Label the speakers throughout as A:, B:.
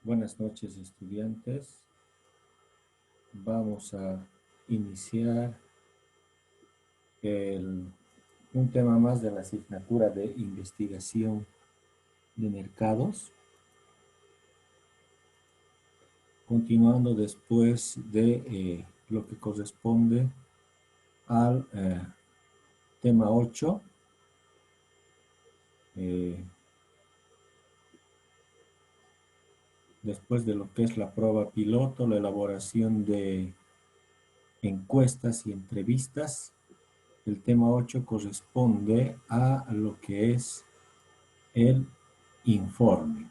A: Buenas noches, estudiantes. Vamos a iniciar un tema más de la asignatura de investigación de mercados, continuando después de lo que corresponde al tema 8, después de lo que es la prueba piloto, la elaboración de encuestas y entrevistas. El tema 8 corresponde a lo que es el informe.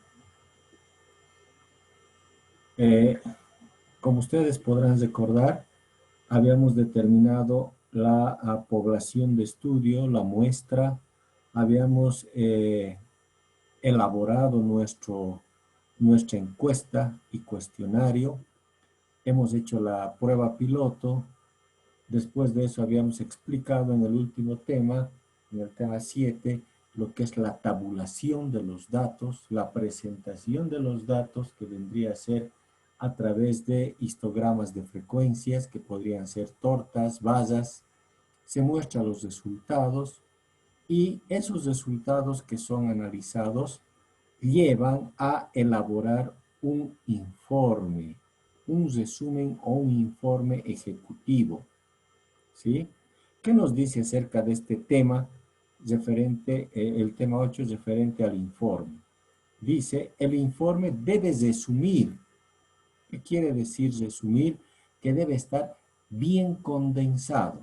A: Como ustedes podrán recordar, habíamos determinado la población de estudio, la muestra, habíamos elaborado nuestra encuesta y cuestionario, hemos hecho la prueba piloto. Después de eso habíamos explicado en el último tema, en el tema 7, lo que es la tabulación de los datos, la presentación de los datos, que vendría a ser a través de histogramas de frecuencias, que podrían ser tortas, vallas. Se muestran los resultados y esos resultados que son analizados llevan a elaborar un informe, un resumen o un informe ejecutivo. ¿Sí? ¿Qué nos dice acerca de este tema referente, el tema 8 referente al informe? Dice, el informe debe resumir. ¿Qué quiere decir resumir? Que debe estar bien condensado.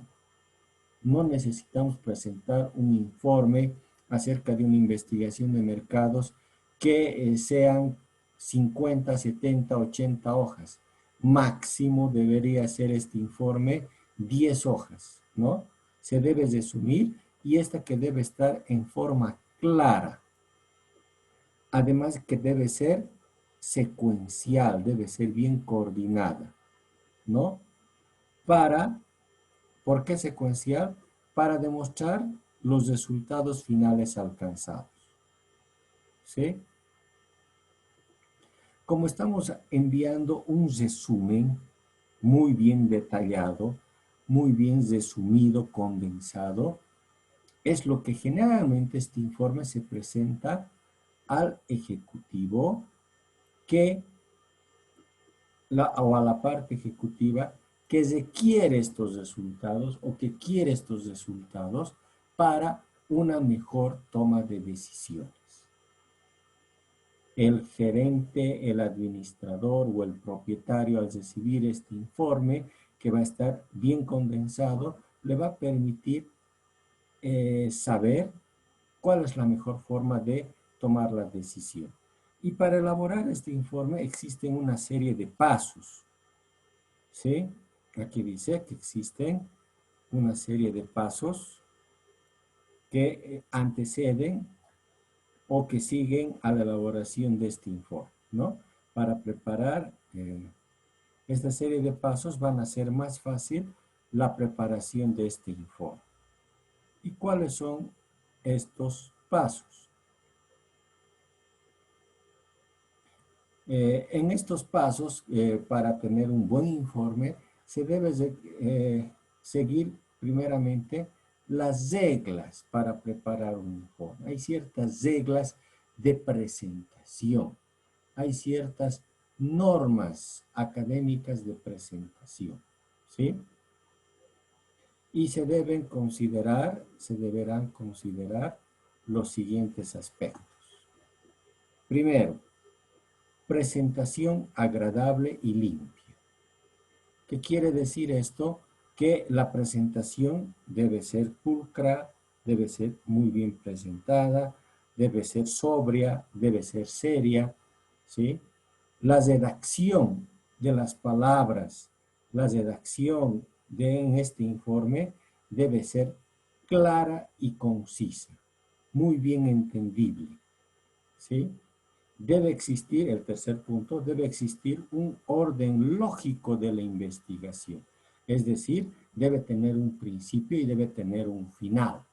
A: No necesitamos presentar un informe acerca de una investigación de mercados que sean 50, 70, 80 hojas. Máximo debería ser este informe 10 hojas, ¿no? Se debe resumir y esta que debe estar en forma clara. Además que debe ser secuencial, debe ser bien coordinada, ¿no? ¿Por qué secuencial? Para demostrar los resultados finales alcanzados, ¿sí? Como estamos enviando un resumen muy bien detallado, muy bien resumido, condensado, es lo que generalmente este informe se presenta al ejecutivo o a la parte ejecutiva que requiere estos resultados o que quiere estos resultados para una mejor toma de decisiones. El gerente, el administrador o el propietario, al recibir este informe, que va a estar bien condensado, le va a permitir saber cuál es la mejor forma de tomar la decisión. Y para elaborar este informe existen una serie de pasos, ¿sí? Aquí dice que existen una serie de pasos que anteceden o que siguen a la elaboración de este informe, ¿no? Para preparar esta serie de pasos van a hacer más fácil la preparación de este informe. ¿Y cuáles son estos pasos? En estos pasos, para tener un buen informe, se debe seguir primeramente las reglas para preparar un informe. Hay ciertas reglas de presentación. Hay ciertas normas académicas de presentación, ¿sí? Y se deberán considerar los siguientes aspectos. Primero, presentación agradable y limpia. ¿Qué quiere decir esto? Que la presentación debe ser pulcra, debe ser muy bien presentada, debe ser sobria, debe ser seria, ¿sí? La redacción de las palabras, la redacción en este informe debe ser clara y concisa, muy bien entendible, ¿sí? Debe existir, el tercer punto, debe existir un orden lógico de la investigación. Es decir, debe tener un principio y debe tener un final,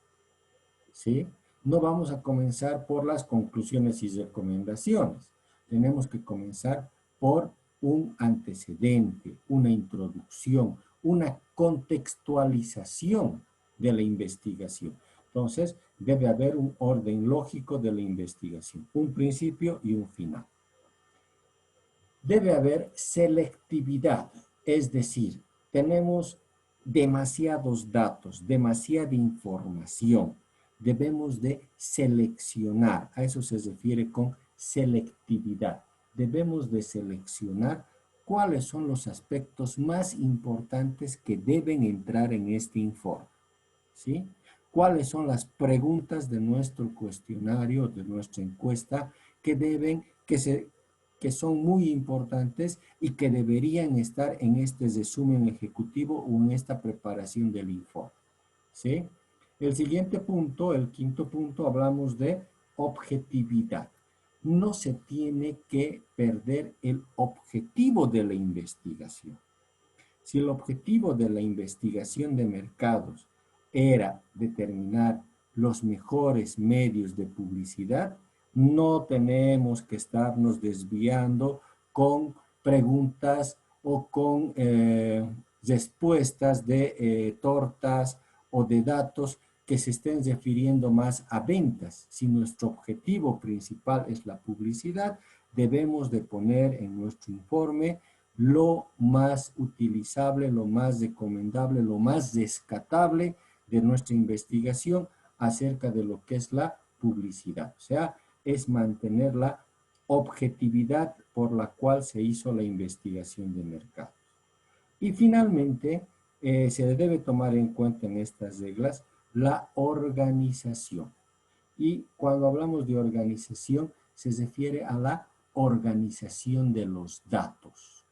A: ¿sí? No vamos a comenzar por las conclusiones y recomendaciones. Tenemos que comenzar por un antecedente, una introducción, una contextualización de la investigación. Entonces, debe haber un orden lógico de la investigación, un principio y un final. Debe haber selectividad, es decir, tenemos demasiados datos, demasiada información. Debemos de seleccionar, a eso se refiere con selectividad. Debemos de seleccionar cuáles son los aspectos más importantes que deben entrar en este informe, ¿sí? ¿Cuáles son las preguntas de nuestro cuestionario, de nuestra encuesta, que son muy importantes y que deberían estar en este resumen ejecutivo o en esta preparación del informe? ¿Sí? El siguiente punto, el quinto punto, hablamos de objetividad. No se tiene que perder el objetivo de la investigación. Si el objetivo de la investigación de mercados era determinar los mejores medios de publicidad, no tenemos que estarnos desviando con preguntas o con respuestas de tortas o de datos que se estén refiriendo más a ventas. Si nuestro objetivo principal es la publicidad, debemos de poner en nuestro informe lo más utilizable, lo más recomendable, lo más rescatable de nuestra investigación acerca de lo que es la publicidad. O sea, es mantener la objetividad por la cual se hizo la investigación de mercado. Y finalmente, se debe tomar en cuenta en estas reglas la organización. Y cuando hablamos de organización, se refiere a la organización de los datos,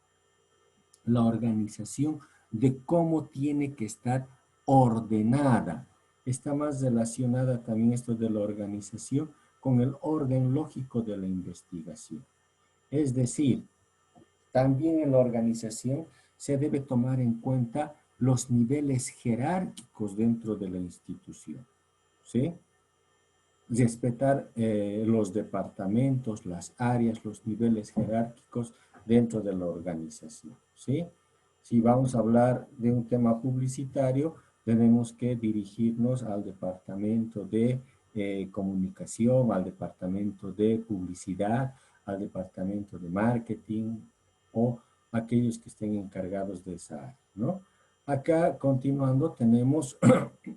A: la organización de cómo tiene que estar ordenada. Está más relacionada también esto de la organización con el orden lógico de la investigación. Es decir, también en la organización se debe tomar en cuenta los niveles jerárquicos dentro de la institución, ¿sí? Respetar los departamentos, las áreas, los niveles jerárquicos dentro de la organización, ¿sí? Si vamos a hablar de un tema publicitario, tenemos que dirigirnos al departamento de comunicación, al departamento de publicidad, al departamento de marketing o aquellos que estén encargados de esa área, ¿no? Acá, continuando, tenemos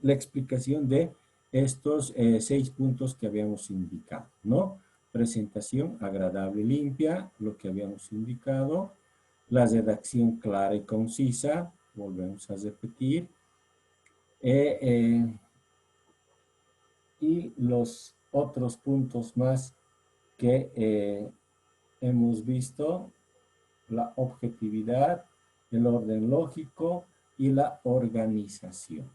A: la explicación de estos 6 puntos que habíamos indicado, ¿no? Presentación agradable y limpia, lo que habíamos indicado. La redacción clara y concisa, volvemos a repetir. Y los otros puntos más que hemos visto, la objetividad, el orden lógico y la organización.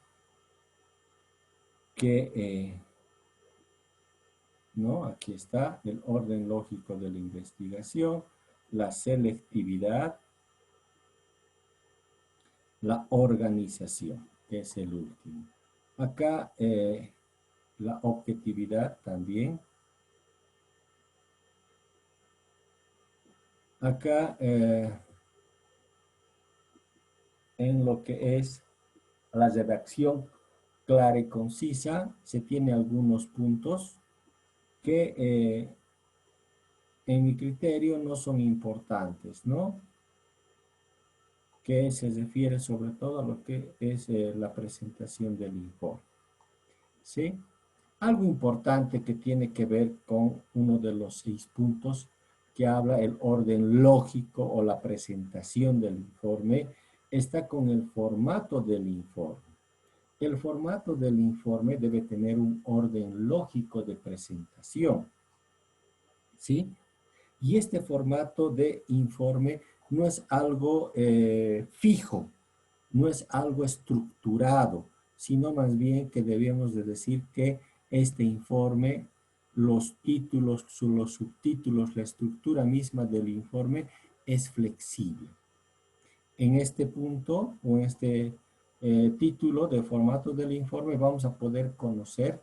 A: ¿No? Aquí está el orden lógico de la investigación, la selectividad, la organización, que es el último. Acá la objetividad también. Acá en lo que es la redacción clara y concisa, se tiene algunos puntos que en mi criterio no son importantes, ¿no? Que se refiere sobre todo a lo que es la presentación del informe, ¿sí? Algo importante que tiene que ver con uno de los 6 puntos que habla el orden lógico o la presentación del informe, está con el formato del informe. El formato del informe debe tener un orden lógico de presentación, ¿sí? Y este formato de informe no es algo fijo, no es algo estructurado, sino más bien que debemos de decir que este informe, los títulos, los subtítulos, la estructura misma del informe es flexible. En este punto o en este título de formato del informe vamos a poder conocer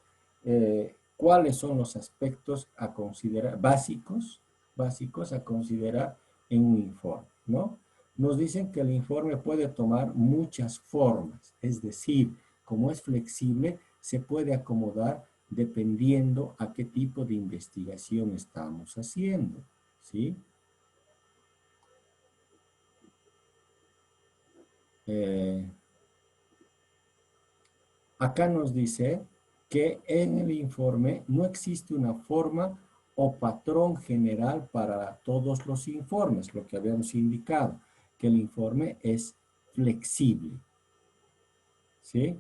A: cuáles son los aspectos a considerar básicos, básicos a considerar en un informe, ¿no? Nos dicen que el informe puede tomar muchas formas, es decir, como es flexible, se puede acomodar dependiendo a qué tipo de investigación estamos haciendo, ¿sí? Acá nos dice que en el informe no existe una forma o patrón general para todos los informes, lo que habíamos indicado, que el informe es flexible, ¿sí?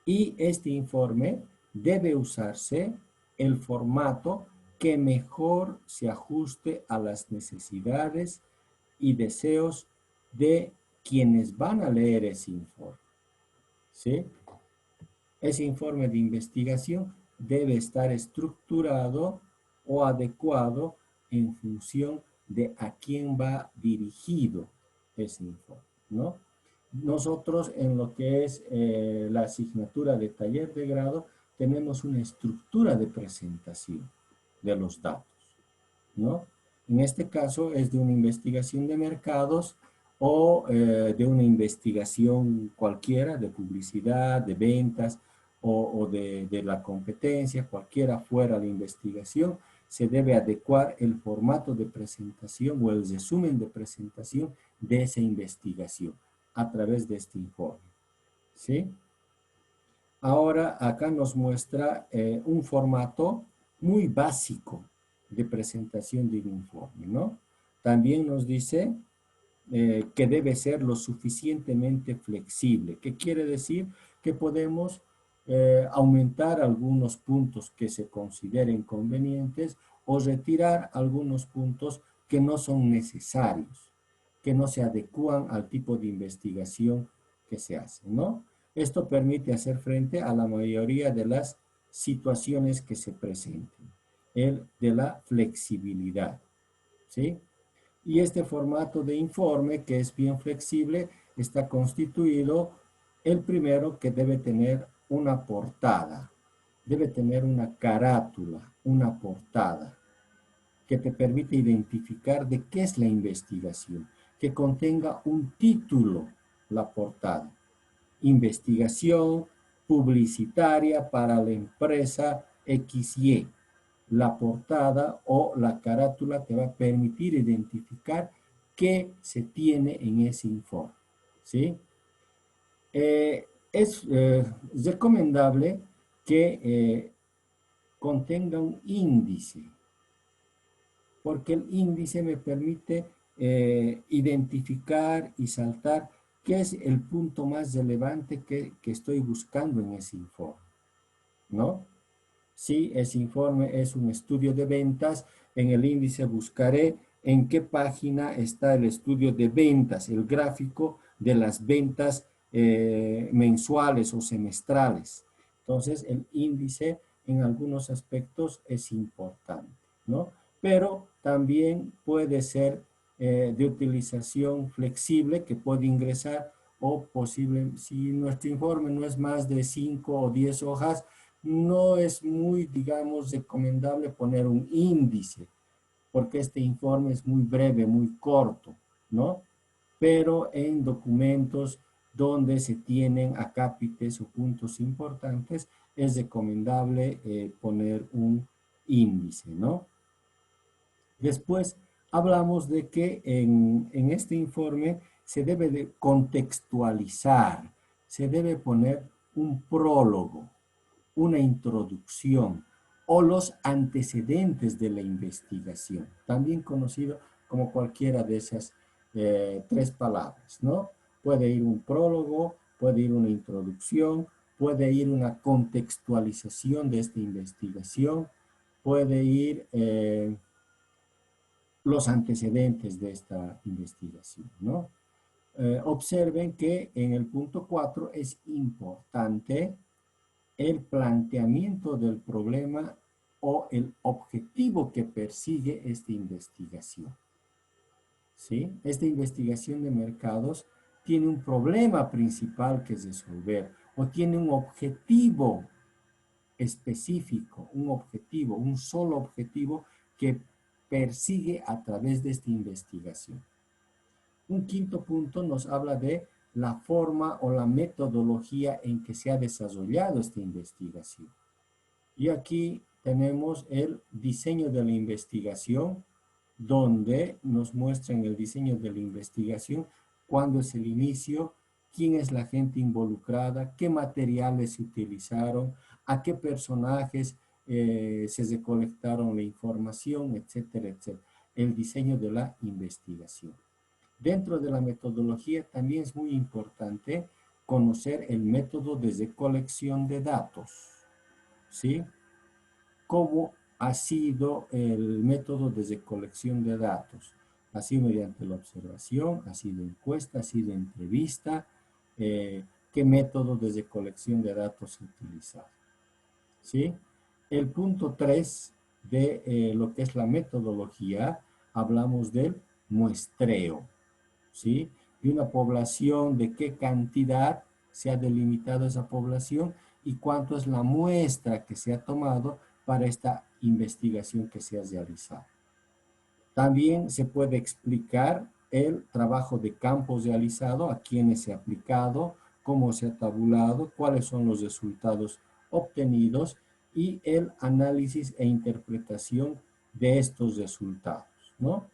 A: Y este informe debe usarse el formato que mejor se ajuste a las necesidades y deseos de quienes van a leer ese informe, ¿sí? Ese informe de investigación debe estar estructurado o adecuado en función de a quién va dirigido ese informe, ¿no? Nosotros en lo que es la asignatura de taller de grado tenemos una estructura de presentación de los datos, ¿no? En este caso es de una investigación de mercados o de una investigación cualquiera de publicidad, de ventas o de la competencia, cualquiera fuera la investigación, se debe adecuar el formato de presentación o el resumen de presentación de esa investigación a través de este informe, ¿sí? Ahora acá nos muestra un formato muy básico de presentación de un informe, ¿no? También nos dice que debe ser lo suficientemente flexible. ¿Qué quiere decir? Que podemos aumentar algunos puntos que se consideren convenientes o retirar algunos puntos que no son necesarios, que no se adecúan al tipo de investigación que se hace, ¿no? Esto permite hacer frente a la mayoría de las situaciones que se presenten, el de la flexibilidad, ¿sí? Y este formato de informe, que es bien flexible, está constituido, el primero, que debe tener una portada, debe tener una carátula, una portada, que te permite identificar de qué es la investigación, que contenga un título, la portada. Investigación publicitaria para la empresa XY. La portada o la carátula te va a permitir identificar qué se tiene en ese informe, ¿sí? Es recomendable que contenga un índice, porque el índice me permite identificar y saltar qué es el punto más relevante que estoy buscando en ese informe, ¿no? Si ese informe es un estudio de ventas, en el índice buscaré en qué página está el estudio de ventas, el gráfico de las ventas mensuales o semestrales. Entonces, el índice en algunos aspectos es importante, ¿no? Pero también puede ser de utilización flexible que puede ingresar o posible, si nuestro informe no es más de 5 o 10 hojas, no es muy, digamos, recomendable poner un índice, porque este informe es muy breve, muy corto, ¿no? Pero en documentos donde se tienen acápites o puntos importantes, es recomendable poner un índice, ¿no? Después hablamos de que en este informe se debe de contextualizar, se debe poner un prólogo, una introducción o los antecedentes de la investigación, también conocido como cualquiera de esas tres palabras, ¿no? Puede ir un prólogo, puede ir una introducción, puede ir una contextualización de esta investigación, puede ir los antecedentes de esta investigación, ¿no? Observen que en el punto 4 es importante el planteamiento del problema o el objetivo que persigue esta investigación, ¿sí? Esta investigación de mercados tiene un problema principal que resolver o tiene un objetivo específico, un objetivo, un solo objetivo que persigue a través de esta investigación. Un quinto punto nos habla de la forma o la metodología en que se ha desarrollado esta investigación. Y aquí tenemos el diseño de la investigación, donde nos muestran el diseño de la investigación, cuándo es el inicio, quién es la gente involucrada, qué materiales se utilizaron, a qué personajes se recolectaron la información, etcétera, etcétera. El diseño de la investigación. Dentro de la metodología también es muy importante conocer el método de recolección de datos, ¿sí? ¿Cómo ha sido el método de recolección de datos? Ha sido mediante la observación, ha sido encuesta, ha sido entrevista, qué método de recolección de datos se ha utilizado, ¿sí? El punto 3 de lo que es la metodología, hablamos del muestreo, ¿sí? De una población, de qué cantidad se ha delimitado esa población y cuánto es la muestra que se ha tomado para esta investigación que se ha realizado. También se puede explicar el trabajo de campo realizado, a quiénes se ha aplicado, cómo se ha tabulado, cuáles son los resultados obtenidos y el análisis e interpretación de estos resultados, ¿no?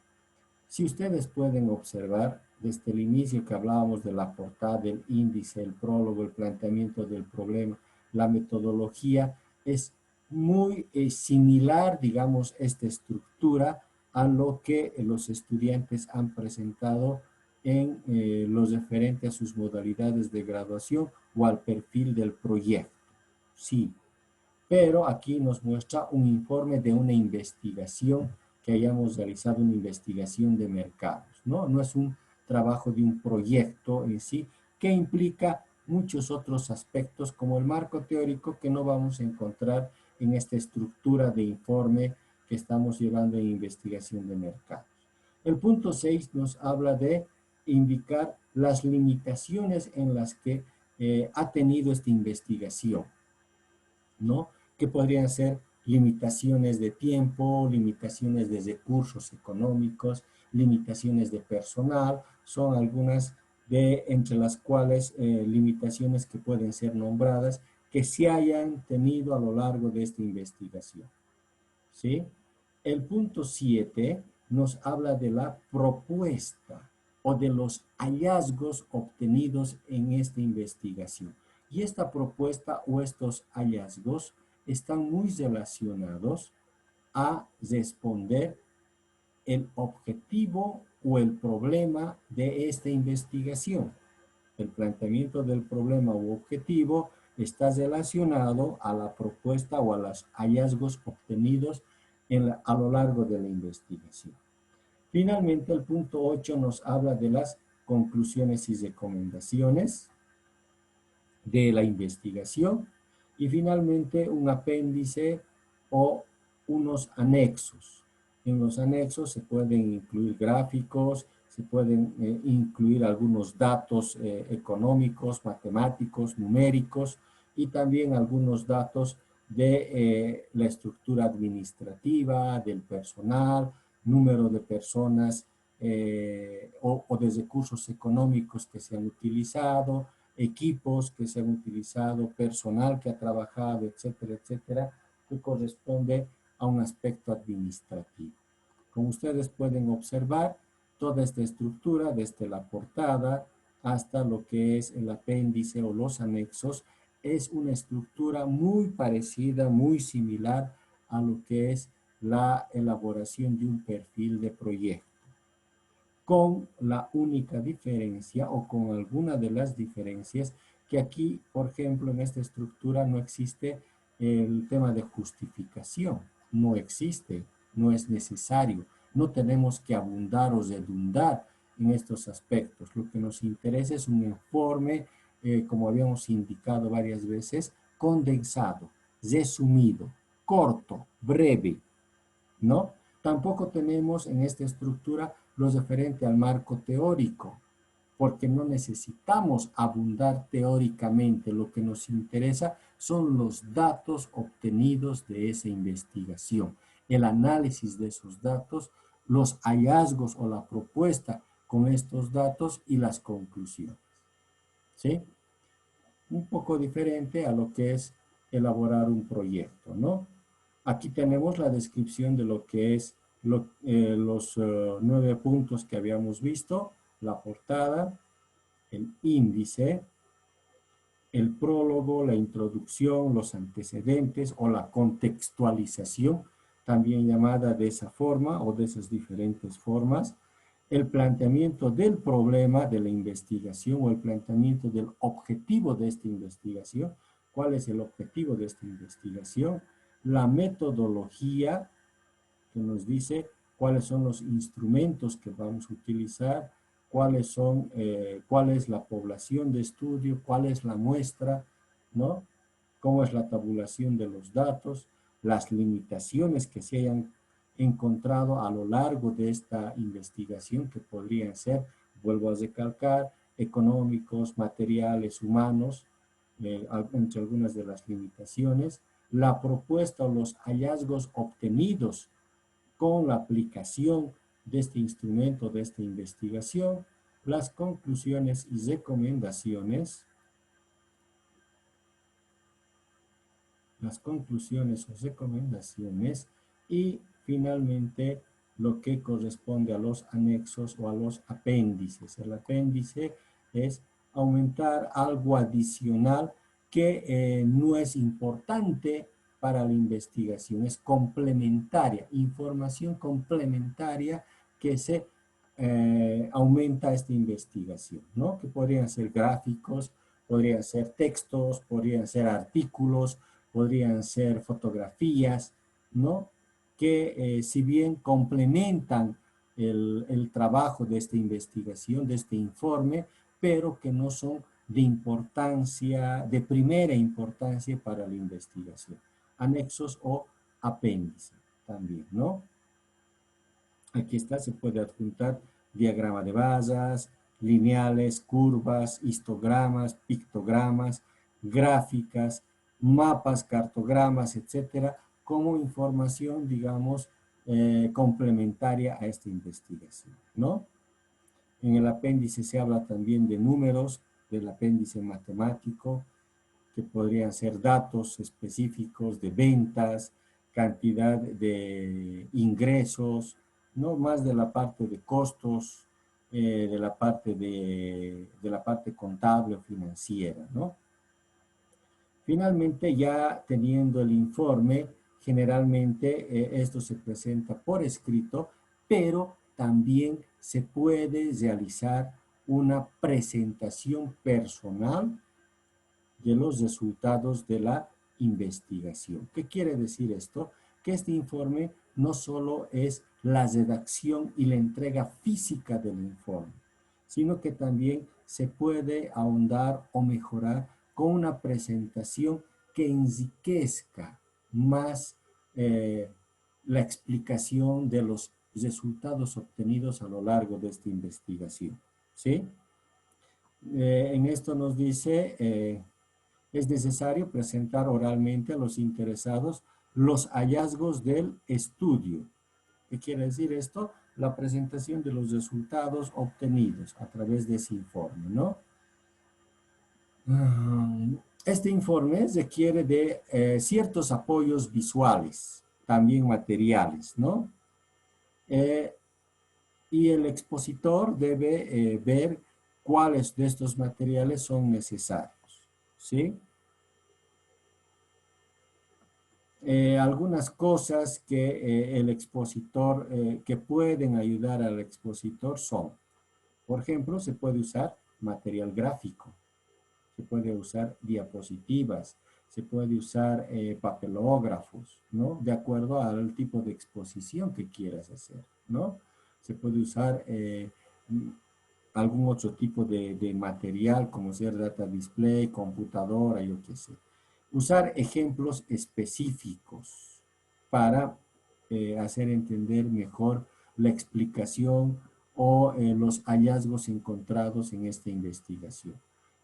A: Si ustedes pueden observar desde el inicio que hablábamos de la portada, del índice, el prólogo, el planteamiento del problema, la metodología, es muy similar, digamos, esta estructura a lo que los estudiantes han presentado en lo referente a sus modalidades de graduación o al perfil del proyecto. Sí, pero aquí nos muestra un informe de una investigación que hayamos realizado, una investigación de mercados, ¿no? No es un trabajo de un proyecto en sí, que implica muchos otros aspectos como el marco teórico que no vamos a encontrar en esta estructura de informe que estamos llevando en investigación de mercados. El punto 6 nos habla de indicar las limitaciones en las que ha tenido esta investigación, ¿no? Que podrían ser limitaciones de tiempo, limitaciones de recursos económicos, limitaciones de personal, son algunas de entre las cuales limitaciones que pueden ser nombradas que se hayan tenido a lo largo de esta investigación, ¿sí? El punto 7 nos habla de la propuesta o de los hallazgos obtenidos en esta investigación. Y esta propuesta o estos hallazgos están muy relacionados a responder el objetivo o el problema de esta investigación. El planteamiento del problema u objetivo está relacionado a la propuesta o a los hallazgos obtenidos a lo largo de la investigación. Finalmente, el punto 8 nos habla de las conclusiones y recomendaciones de la investigación y finalmente un apéndice o unos anexos. En los anexos se pueden incluir gráficos, se pueden incluir algunos datos económicos, matemáticos, numéricos y también algunos datos de la estructura administrativa, del personal, número de personas o de recursos económicos que se han utilizado, equipos que se han utilizado, personal que ha trabajado, etcétera, etcétera, que corresponde a un aspecto administrativo. Como ustedes pueden observar, toda esta estructura, desde la portada hasta lo que es el apéndice o los anexos, es una estructura muy parecida, muy similar a lo que es la elaboración de un perfil de proyecto, con la única diferencia o con alguna de las diferencias que aquí, por ejemplo, en esta estructura no existe el tema de justificación, no existe, no es necesario, no tenemos que abundar o redundar en estos aspectos. Lo que nos interesa es un informe, como habíamos indicado varias veces, condensado, resumido, corto, breve, ¿no? Tampoco tenemos en esta estructura lo referente al marco teórico, porque no necesitamos abundar teóricamente. Lo que nos interesa son los datos obtenidos de esa investigación, el análisis de esos datos, los hallazgos o la propuesta con estos datos y las conclusiones. ¿Sí? Un poco diferente a lo que es elaborar un proyecto, ¿no? Aquí tenemos la descripción de lo que es los 9 puntos que habíamos visto, la portada, el índice, el prólogo, la introducción, los antecedentes o la contextualización, también llamada de esa forma o de esas diferentes formas, el planteamiento del problema de la investigación o el planteamiento del objetivo de esta investigación, cuál es el objetivo de esta investigación, la metodología que nos dice cuáles son los instrumentos que vamos a utilizar, cuál es la población de estudio, cuál es la muestra, ¿no? Cómo es la tabulación de los datos, las limitaciones que se hayan encontrado a lo largo de esta investigación, que podrían ser, vuelvo a recalcar, económicos, materiales, humanos, entre algunas de las limitaciones, la propuesta o los hallazgos obtenidos con la aplicación de este instrumento, de esta investigación, las conclusiones y recomendaciones, y finalmente lo que corresponde a los anexos o a los apéndices. El apéndice es aumentar algo adicional que no es importante para la investigación, es complementaria, información complementaria que se aumenta esta investigación, ¿no? Que podrían ser gráficos, podrían ser textos, podrían ser artículos, podrían ser fotografías, ¿no? Que si bien complementan el trabajo de esta investigación, de este informe, pero que no son de importancia, de primera importancia para la investigación. Anexos o apéndice también, ¿no? Aquí está, se puede adjuntar diagrama de basas, lineales, curvas, histogramas, pictogramas, gráficas, mapas, cartogramas, etcétera, como información, digamos, complementaria a esta investigación, ¿no? En el apéndice se habla también de números, del apéndice matemático, que podrían ser datos específicos de ventas, cantidad de ingresos, no más de la parte de costos, de la parte contable o financiera, ¿no? Finalmente, ya teniendo el informe, generalmente esto se presenta por escrito, pero también se puede realizar una presentación personal de los resultados de la investigación. ¿Qué quiere decir esto? Que este informe no solo es la redacción y la entrega física del informe, sino que también se puede ahondar o mejorar con una presentación que enriquezca más la explicación de los resultados obtenidos a lo largo de esta investigación. ¿Sí? En esto nos dice, es necesario presentar oralmente a los interesados los hallazgos del estudio. ¿Qué quiere decir esto? La presentación de los resultados obtenidos a través de ese informe, ¿no? Este informe requiere de ciertos apoyos visuales, también materiales, ¿no? Y el expositor debe ver cuáles de estos materiales son necesarios, ¿sí? Algunas cosas que el expositor, que pueden ayudar al expositor son, por ejemplo, se puede usar material gráfico, se puede usar diapositivas, se puede usar papelógrafos, ¿no? De acuerdo al tipo de exposición que quieras hacer, ¿no? Se puede usar algún otro tipo de material, como ser data display, computadora, yo qué sé. Usar ejemplos específicos para hacer entender mejor la explicación o los hallazgos encontrados en esta investigación.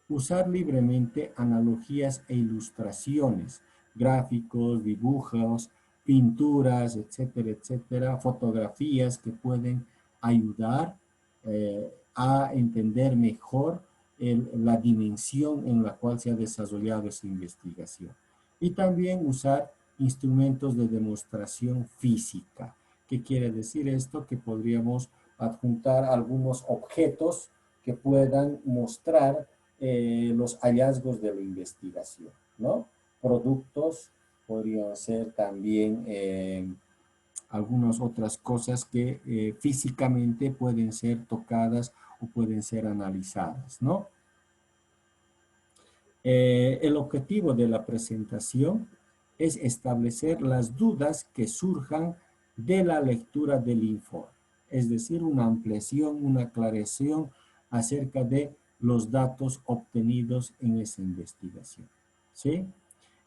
A: Usar libremente analogías e ilustraciones, gráficos, dibujos, pinturas, etcétera, etcétera, fotografías que pueden ayudar a entender mejor la dimensión en la cual se ha desarrollado esa investigación. Y también usar instrumentos de demostración física. ¿Qué quiere decir esto? Que podríamos adjuntar algunos objetos que puedan mostrar los hallazgos de la investigación, ¿no? Productos, podrían ser también algunas otras cosas que físicamente pueden ser tocadas o pueden ser analizadas, ¿no? El objetivo de la presentación es establecer las dudas que surjan de la lectura del informe, es decir, una ampliación, una aclaración acerca de los datos obtenidos en esa investigación, ¿sí?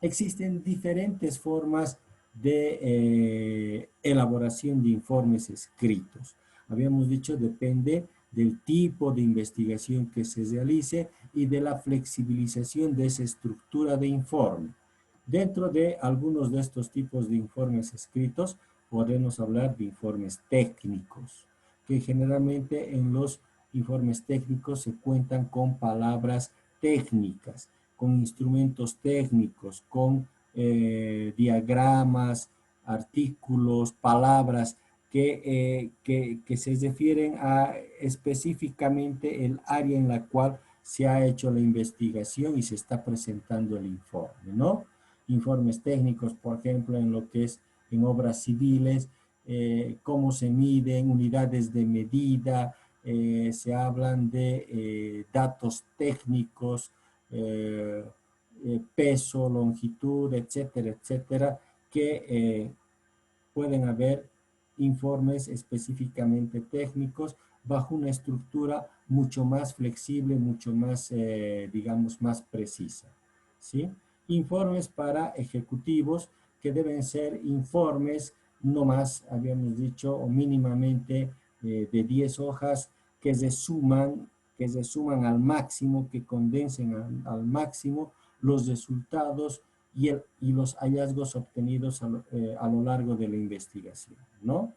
A: Existen diferentes formas de elaboración de informes escritos. Habíamos dicho, depende del tipo de investigación que se realice y de la flexibilización de esa estructura de informe. Dentro de algunos de estos tipos de informes escritos, podemos hablar de informes técnicos, que generalmente en los informes técnicos se cuentan con palabras técnicas, con instrumentos técnicos, con diagramas, artículos, palabras que se refieren a específicamente el área en la cual se ha hecho la investigación y se está presentando el informe, ¿no? Informes técnicos, por ejemplo, en lo que es en obras civiles, cómo se miden unidades de medida, se hablan de datos técnicos, peso, longitud, etcétera, etcétera, que pueden haber informes específicamente técnicos bajo una estructura mucho más flexible, mucho más, digamos, más precisa, ¿sí? Informes para ejecutivos que deben ser informes no más, habíamos dicho, o mínimamente de 10 hojas que resuman al máximo, que condensen al máximo los resultados y los hallazgos obtenidos a lo largo de la investigación, ¿no?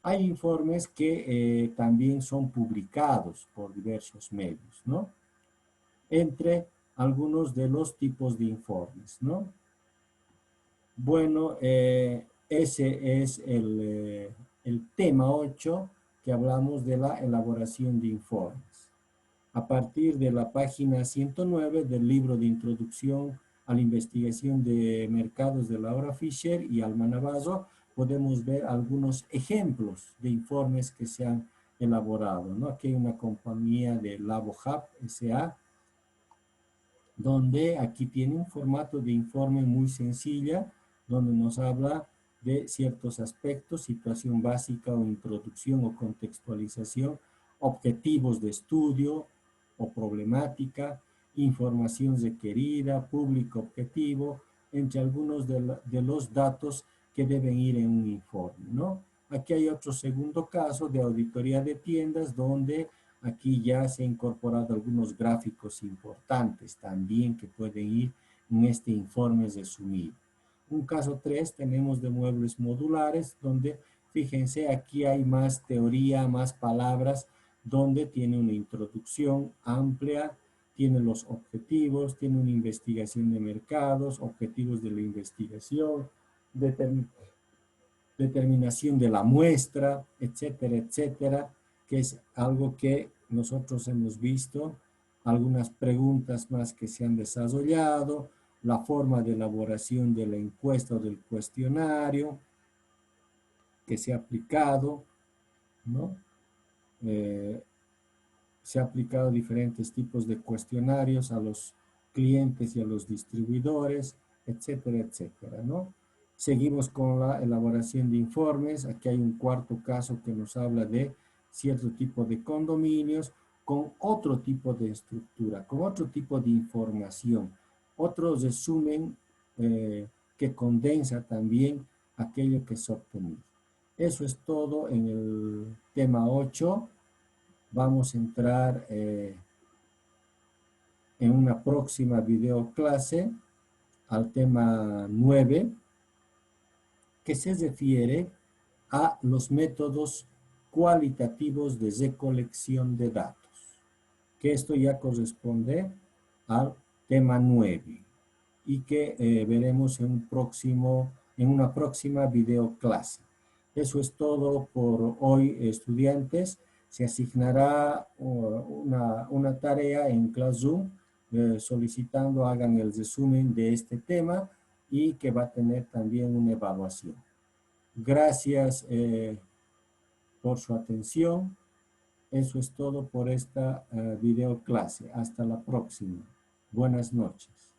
A: Hay informes que también son publicados por diversos medios, ¿no? Entre algunos de los tipos de informes, ¿no? Bueno, ese es el tema 8 que hablamos de la elaboración de informes. A partir de la página 109 del libro de Introducción a la Investigación de Mercados de Laura Fisher y Alma Navarro, podemos ver algunos ejemplos de informes que se han elaborado, ¿no? Aquí hay una compañía de LaboHub S.A., donde aquí tiene un formato de informe muy sencilla, donde nos habla de ciertos aspectos, situación básica o introducción o contextualización, objetivos de estudio o problemática, información requerida, público objetivo, entre algunos de los datos que deben ir en un informe, ¿no? Aquí hay otro segundo caso de auditoría de tiendas donde aquí ya se han incorporado algunos gráficos importantes también que pueden ir en este informe resumido. Un caso 3 tenemos de muebles modulares donde, fíjense, aquí hay más teoría, más palabras, donde tiene una introducción amplia, tiene los objetivos, tiene una investigación de mercados, objetivos de la investigación, determinación de la muestra, etcétera, etcétera, que es algo que nosotros hemos visto, algunas preguntas más que se han desarrollado, la forma de elaboración de la encuesta o del cuestionario que se ha aplicado, ¿no? Se ha aplicado diferentes tipos de cuestionarios a los clientes y a los distribuidores, etcétera, etcétera, ¿no? Seguimos con la elaboración de informes. Aquí hay un cuarto caso que nos habla de cierto tipo de condominios con otro tipo de estructura, con otro tipo de información, otro resumen que condensa también aquello que se obtenido. Eso es todo en el tema 8. Vamos a entrar en una próxima videoclase al tema 9. que se refiere a los métodos cualitativos de recolección de datos, que esto ya corresponde al tema 9 y que veremos en una próxima videoclase. Eso es todo por hoy, estudiantes. Se asignará una tarea en Classroom solicitando hagan el resumen de este tema y que va a tener también una evaluación. Gracias por su atención. Eso es todo por esta videoclase. Hasta la próxima. Buenas noches.